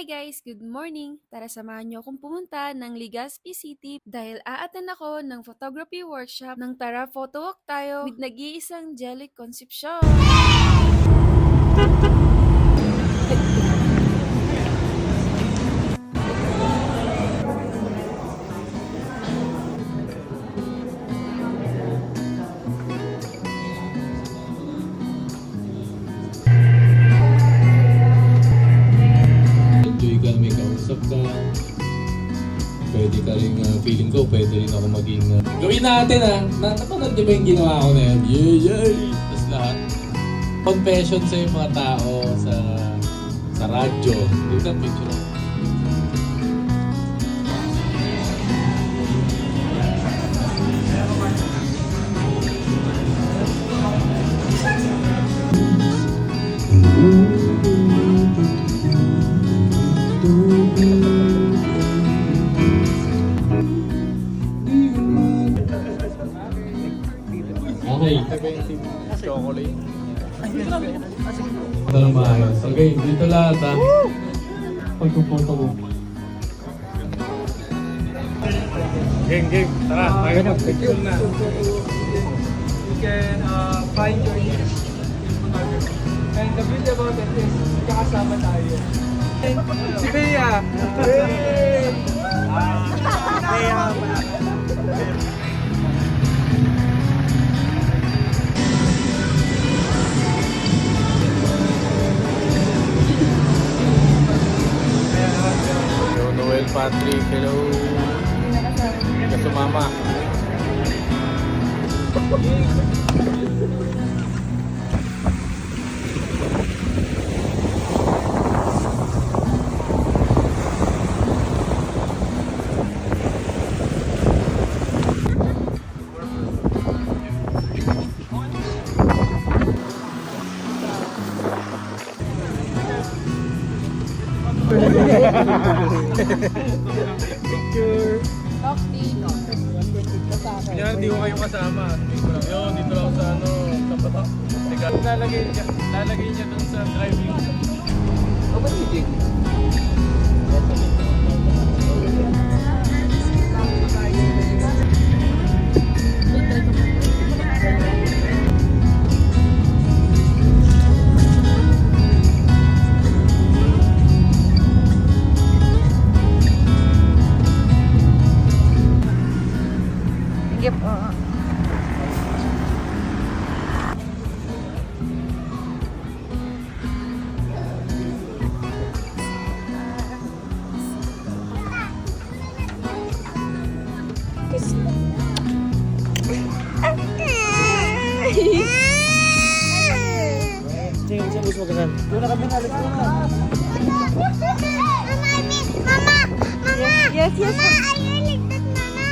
Hi guys! Good morning! Tara samahan niyo akong pumunta ng Legazpi City dahil a-attend ako ng photography workshop ng Tara Photo Walk tayo with nag-iisang Jelly Concepcion! Enjoy ka, may kausap ka. Pwede ka rin, feeling ko, pwede rin ako maging... Gawin natin napanood niyo ba yung ginawa ko na yan? Yay! Tapos lahat. Confession sa yung mga tao sa radyo. Yung that picture ako. Okay. Chocolate. Ito lang maayos. Okay, dito lahat ha. Pagpupunto mo. Game. Tara, tayo mag-picture na. You can find your niche in photography. And the beauty about it is, kakasama tayo. Si Bea! Hey! Bea! Hello, Noel Patrick. Hello. Kasumama. Picture! Yan, di ko kayo kasama. Yun, dito lang sa sa patak. Lalagay niya dun sa driving. Oh, ba't hindi? Yep, Sige, saan gusto mo kasan? Doon na kami nalit ko na. Yes, yes. Mama, I like that, Mama.